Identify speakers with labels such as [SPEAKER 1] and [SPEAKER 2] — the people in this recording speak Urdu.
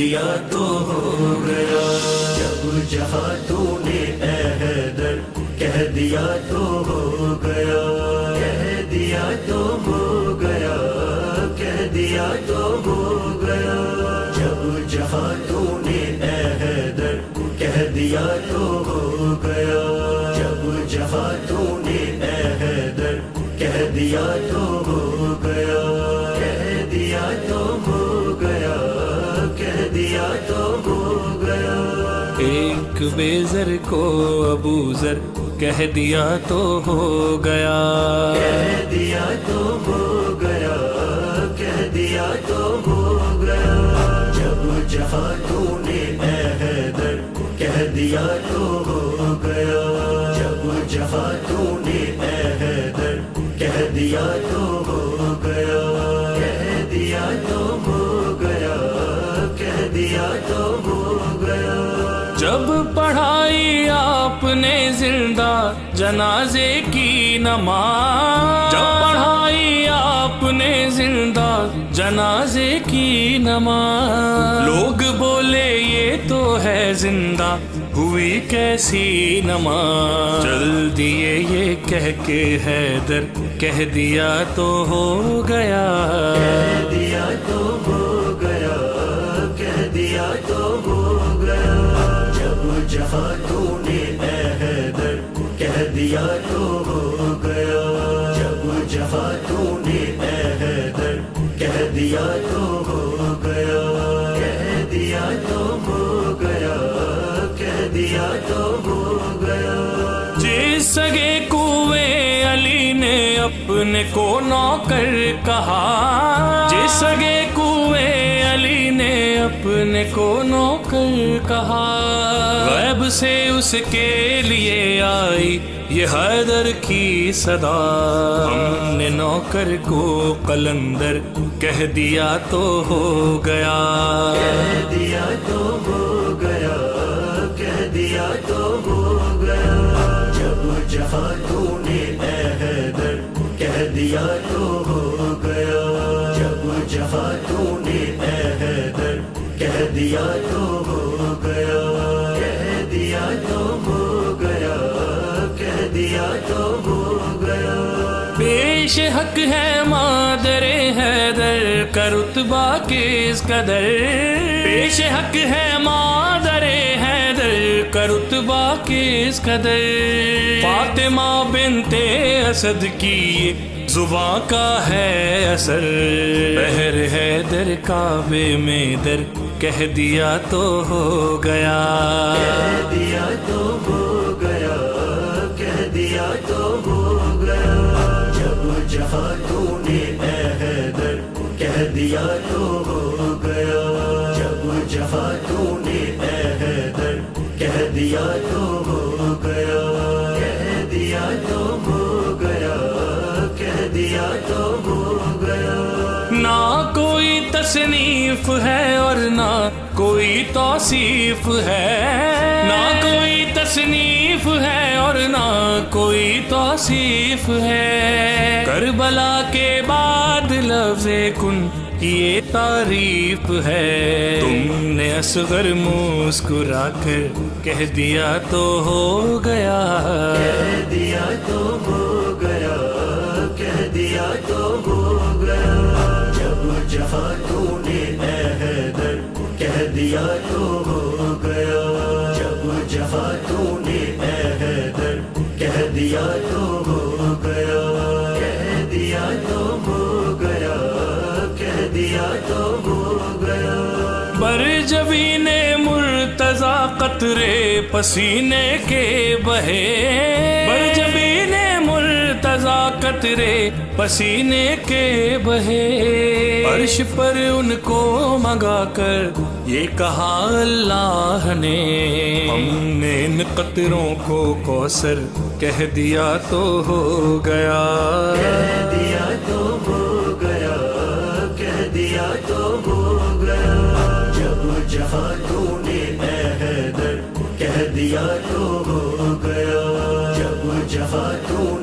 [SPEAKER 1] دیا تو ہو گیا، جب جہاں تو نے اے حیدر کہہ دیا تو ہو گیا، کہہ دیا تو ہو گیا، کہہ دیا تو ہو گیا، جب جہاں تو نے اے حیدر کہہ دیا تو ہو گیا، جب جہاں تو نے اے حیدر کہہ دیا تو ہو گیا، کہہ دیا تو ہو گیا، کہہ دیا تو ہو گیا۔
[SPEAKER 2] ایک بے زر کو ابو ذر کہہ دیا تو ہو گیا،
[SPEAKER 1] کہہ دیا تو ہو گیا، کہہ دیا تو ہو گیا، جب جہاں تو نے اے حیدر کہہ دیا تو ہو گیا، جب جہاں تو نے اے حیدر کہہ دیا تو ہو گیا، کہہ دیا تو ہو گیا، کہہ دیا تو ہو گیا۔
[SPEAKER 2] جب پڑھائی آپ نے زندہ جنازے کی نماز، جب پڑھائی آپ نے زندہ جنازے کی نماز، لوگ بولے یہ تو ہے زندہ ہوئی کیسی نماز، چل دیے یہ کہہ کے حیدر کہہ دیا تو ہو گیا،
[SPEAKER 1] کہہ دیا تو ہو گیا، کہہ دیا تو ہو گیا، جب جہاں تو نے اے حیدر کہہ دیا تو ہو گیا، جب جہاں تو نے اے حیدر کہہ دیا تو ہو گیا، کہہ دیا تو ہو گیا، کہہ دیا تو ہو گیا۔
[SPEAKER 2] جس سگے کوئے علی نے اپنے کو نوکر کہا، جس سگے کوئے علی نے اپنے کو نوکر کہا، غیب سے اس کے لیے آئی یہ حیدر کی صدا، ہم نے نوکر کو قلندر کہہ دیا تو ہو گیا،
[SPEAKER 1] کہہ دیا تو ہو گیا، کہہ دیا تو ہو گیا، جب جہاں تو نے اے حیدر کہہ دیا تو ہو گیا، جب جہاں تو نے اے حیدر کہہ دیا تو ہو گیا، کہہ دیا تو ہو گیا، کہہ دیا تو ہو گیا۔
[SPEAKER 2] پیش حق ہے مادر حیدر کا رتبہ کس قدر، پیش حق ہے مادر حیدر کا رتبہ کس قدر، فاطمہ بنت اسد کی زباں کا ہے اثر، بہر حیدر کعبے میں در کہہ دیا تو ہو گیا،
[SPEAKER 1] کہہ دیا تو ہو گیا، کہہ دیا تو ہو گیا، جب جہاں تو نے اے حیدر کہہ دیا تو ہو گیا، جب جہاں تو نے اے حیدر کہہ دیا تو ہو گیا، کہہ دیا تو ہو گیا، کہہ دیا تو ہو گیا۔
[SPEAKER 2] نہ کوئی تصنیف ہے اور نہ کوئی توصیف ہے، نہ کوئی تصنیف ہے اور نہ کوئی توصیف ہے، کربلا کے بعد لفظ کن یہ تعریف ہے، تم نے اصغر مسکرا کر کہہ دیا تو ہو گیا،
[SPEAKER 1] کہہ دیا تو ہو گیا، کہہ دیا تو ہو گیا، جب جہاں تو نے اے حیدر کہہ دیا تو ہو گیا، جب جہاں تو نے اے حیدر کہہ دیا تو ہو گیا، کہہ دیا تو ہو گیا، کہہ دیا تو ہو گیا۔
[SPEAKER 2] برجبین مرتضی قطرے پسینے کے بہے، برجبین مرتضی قطرے پسینے کے بہے، عرش پر ان کو منگا کر یہ کہا اللہ نے، ہم نے ان قطروں کو کوثر کہہ دیا تو ہو گیا،
[SPEAKER 1] کہہ دیا تو ہو گیا، کہہ دیا تو ہو گیا، جب جہاں تو نے اے حیدر کہہ دیا تو ہو گیا، جب جہاں تو